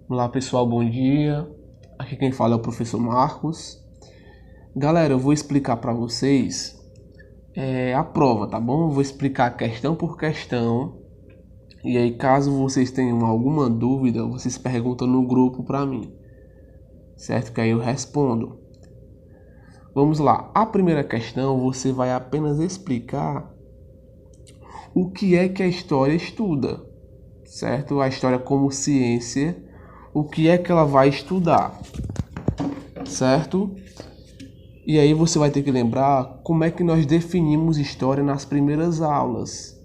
Olá pessoal, bom dia. Aqui quem fala é o professor Marcos. Galera, eu vou explicar para vocês a prova, tá bom? Eu vou explicar questão por questão. E aí, caso vocês tenham alguma dúvida, vocês perguntam no grupo para mim, certo? Que aí eu respondo. Vamos lá. A primeira questão, você vai apenas explicar o que é que a história estuda, certo? A história como ciência, o que é que ela vai estudar, certo? E aí você vai ter que lembrar como é que nós definimos história nas primeiras aulas.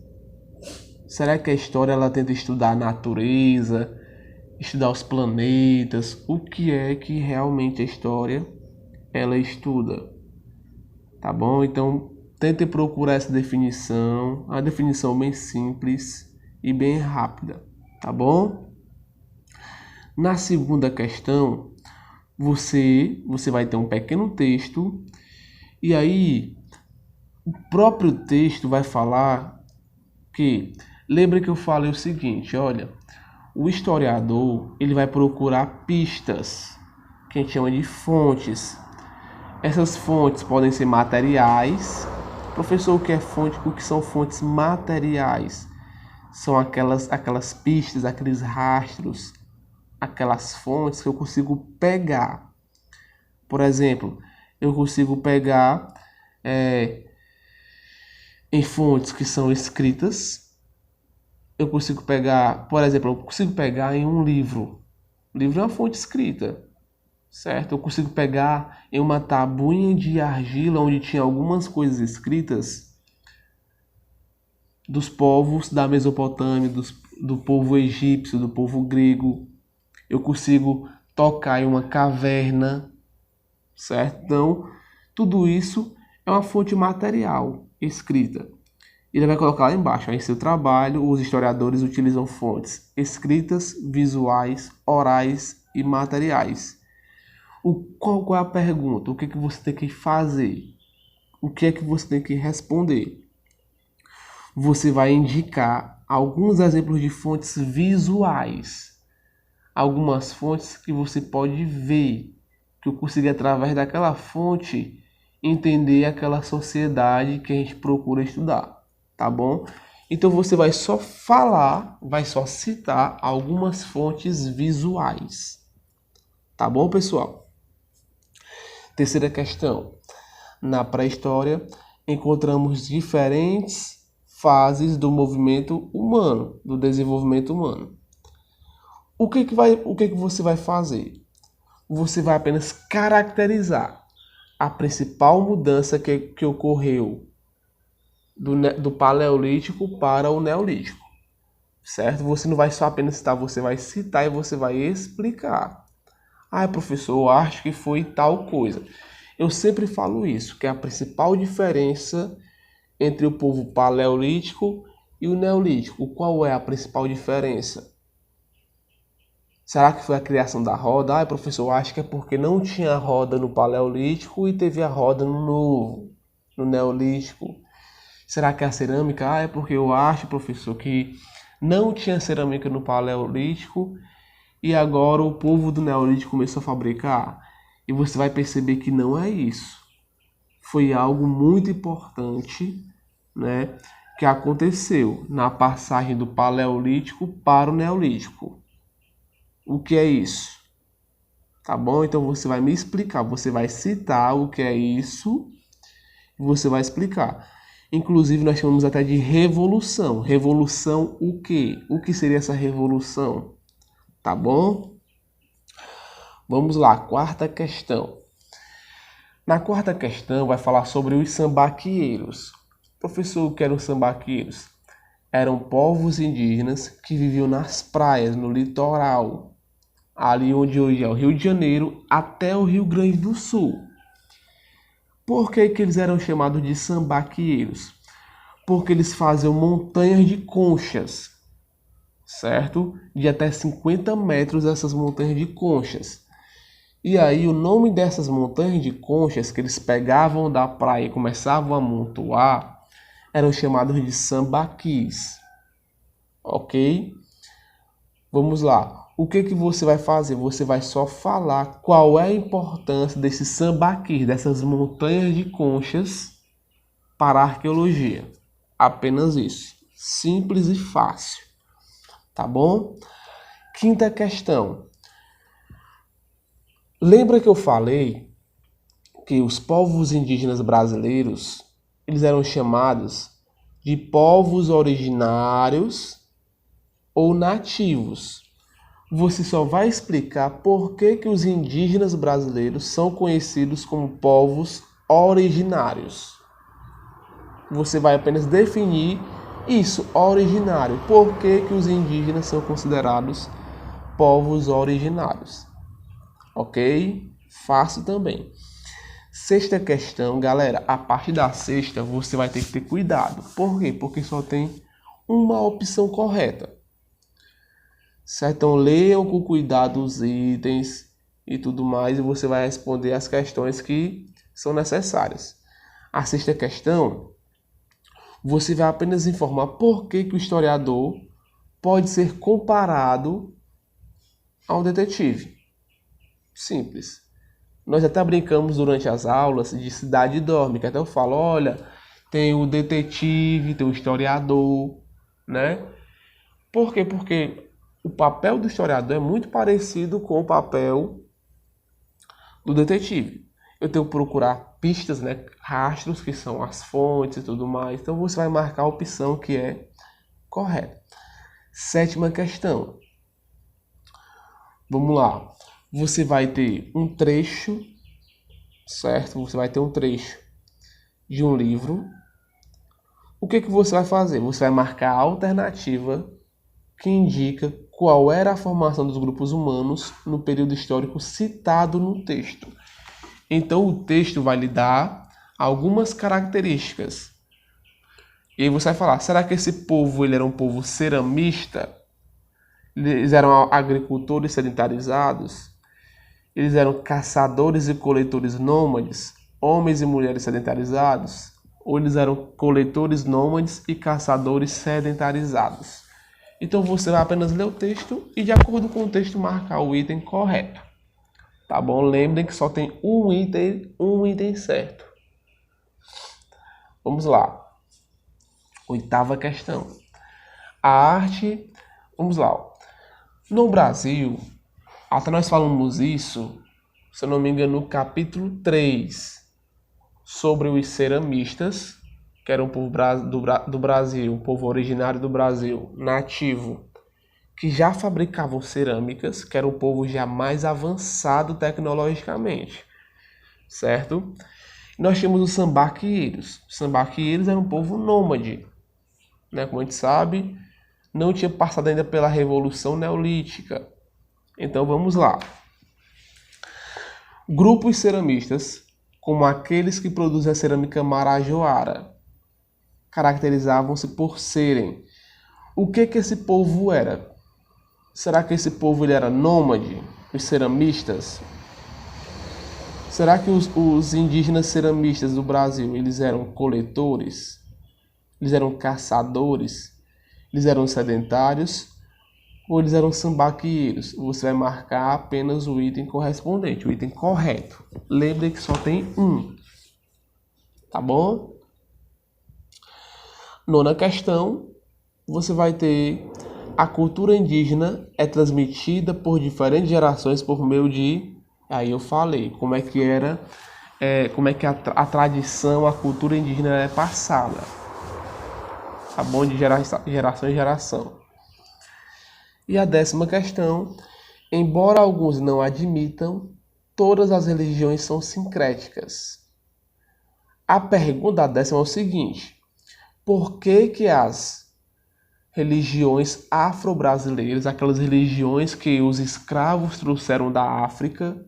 Será que a história ela tenta estudar a natureza, estudar os planetas? O que é que realmente a história ela estuda? Tá bom? Então tente procurar essa definição, a definição bem simples e bem rápida, tá bom? Na segunda questão, você vai ter um pequeno texto e aí o próprio texto vai falar que, lembra que eu falei o seguinte, olha, o historiador ele vai procurar pistas, que a gente chama de fontes. Essas fontes podem ser materiais. Professor, o que é fonte? O que são fontes materiais? São aquelas pistas, aqueles rastros, aquelas fontes que eu consigo pegar. Por exemplo, eu consigo pegar em fontes que são escritas. Eu consigo pegar, por exemplo, eu consigo pegar em um livro. O livro é uma fonte escrita, certo? Eu consigo pegar em uma tabuinha de argila onde tinha algumas coisas escritas dos povos da Mesopotâmia, do povo egípcio, do povo grego. Eu consigo tocar em uma caverna, certo? Então, tudo isso é uma fonte material escrita. Ele vai colocar lá embaixo, em seu trabalho, os historiadores utilizam fontes escritas, visuais, orais e materiais. Qual é a pergunta? O que é que você tem que fazer? O que é que você tem que responder? Você vai indicar alguns exemplos de fontes visuais. Algumas fontes que você pode ver, que eu consegui através daquela fonte entender aquela sociedade que a gente procura estudar, tá bom? Então você vai só falar, vai só citar algumas fontes visuais, tá bom, pessoal? Terceira questão. Na pré-história, encontramos diferentes fases do movimento humano, do desenvolvimento humano. O que que você vai fazer? Você vai apenas caracterizar a principal mudança que ocorreu do Paleolítico para o Neolítico, certo? Você não vai só apenas citar, você vai citar e você vai explicar. Ah, professor, eu acho que foi tal coisa. Eu sempre falo isso, que é a principal diferença entre o povo paleolítico e o neolítico. Qual é a principal diferença? Será que foi a criação da roda? Ah, professor, eu acho que é porque não tinha roda no paleolítico e teve a roda no neolítico. Será que é a cerâmica? Ah, é porque eu acho, professor, que não tinha cerâmica no paleolítico e agora o povo do neolítico começou a fabricar. E você vai perceber que não é isso. Foi algo muito importante, né, que aconteceu na passagem do paleolítico para o neolítico. O que é isso? Tá bom? Então você vai me explicar, você vai citar o que é isso e você vai explicar. Inclusive nós chamamos até de revolução. Revolução o quê? O que seria essa revolução? Tá bom? Vamos lá, quarta questão. Na quarta questão vai falar sobre os sambaqueiros. Professor, o que eram os sambaqueiros? Eram povos indígenas que viviam nas praias, no litoral, ali onde hoje é o Rio de Janeiro, até o Rio Grande do Sul. Por que que eles eram chamados de sambaqueiros? Porque eles faziam montanhas de conchas, certo? De até 50 metros essas montanhas de conchas. E aí o nome dessas montanhas de conchas que eles pegavam da praia e começavam a amontoar eram chamados de sambaquis. Ok? Vamos lá. o que que você vai fazer? Você vai só falar qual é a importância desse sambaqui, dessas montanhas de conchas para a arqueologia. Apenas isso. Simples e fácil. Tá bom? Quinta questão. Lembra que eu falei que os povos indígenas brasileiros, eles eram chamados de povos originários ou nativos? Você só vai explicar por que que os indígenas brasileiros são conhecidos como povos originários. Você vai apenas definir isso, originário. Por que que os indígenas são considerados povos originários? Ok? Fácil também. Sexta questão, galera. A parte da sexta você vai ter que ter cuidado. Por quê? Porque só tem uma opção correta. Certo? Então leiam com cuidado os itens e tudo mais e você vai responder as questões que são necessárias. A sexta questão, você vai apenas informar por que que o historiador pode ser comparado ao detetive. Simples. Nós até brincamos durante as aulas de cidade dorme, que até eu falo, olha, tem o detetive, tem o historiador, né? Por quê? Porque o papel do historiador é muito parecido com o papel do detetive. Eu tenho que procurar pistas, né? Rastros, que são as fontes e tudo mais. Então você vai marcar a opção que é correta. Sétima questão. Vamos lá. Você vai ter um trecho, certo? Você vai ter um trecho de um livro. O que que você vai fazer? Você vai marcar a alternativa que indica qual era a formação dos grupos humanos no período histórico citado no texto. Então o texto vai lhe dar algumas características. E aí você vai falar, será que esse povo ele era um povo ceramista? Eles eram agricultores sedentarizados? Eles eram caçadores e coletores nômades, homens e mulheres sedentarizados? Ou eles eram coletores nômades e caçadores sedentarizados? Então você vai apenas ler o texto e de acordo com o texto marcar o item correto. Tá bom? Lembrem que só tem um item certo. Vamos lá. Oitava questão. A arte, vamos lá. No Brasil, até nós falamos isso, se eu não me engano, no capítulo 3, sobre os ceramistas, que era um povo do Brasil, um povo originário do Brasil, nativo, que já fabricavam cerâmicas, que era um povo já mais avançado tecnologicamente, certo? Nós tínhamos os sambaqueiros. Os sambaqueiros eram um povo nômade, né? Como a gente sabe, não tinha passado ainda pela Revolução Neolítica. Então vamos lá. Grupos ceramistas, como aqueles que produzem a cerâmica marajoara, caracterizavam-se por serem. O que que esse povo era? Será que esse povo ele era nômade? Os ceramistas? Será que os indígenas ceramistas do Brasil eles eram coletores? Eles eram caçadores? Eles eram sedentários? Ou eles eram sambaqueiros? Você vai marcar apenas o item correspondente, o item correto. Lembre que só tem um. Tá bom? Nona questão, você vai ter a cultura indígena é transmitida por diferentes gerações por meio de... Aí eu falei como é que era, como é que a tradição, a cultura indígena é passada. Tá bom? De geração em geração. E a 10ª questão, embora alguns não admitam, todas as religiões são sincréticas. A pergunta da 10ª é o seguinte: por que que as religiões afro-brasileiras, aquelas religiões que os escravos trouxeram da África,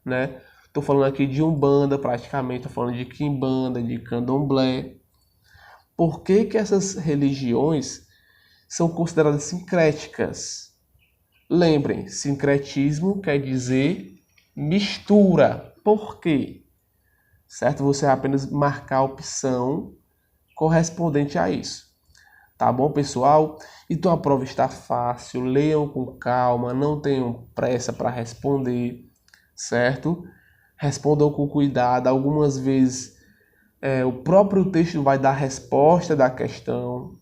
né? Estou falando aqui de Umbanda praticamente, estou falando de Quimbanda, de Candomblé. Por que que essas religiões são consideradas sincréticas? Lembrem, sincretismo quer dizer mistura. Por quê? Certo? Você vai apenas marcar a opção correspondente a isso. Tá bom, pessoal? Então a prova está fácil, leiam com calma, não tenham pressa para responder, certo? Respondam com cuidado. Algumas vezes o próprio texto vai dar a resposta da questão.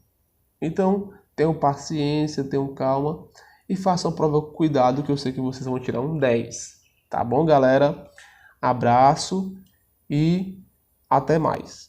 Então, tenham paciência, tenham calma e façam a prova com cuidado, que eu sei que vocês vão tirar um 10. Tá bom, galera? Abraço e até mais.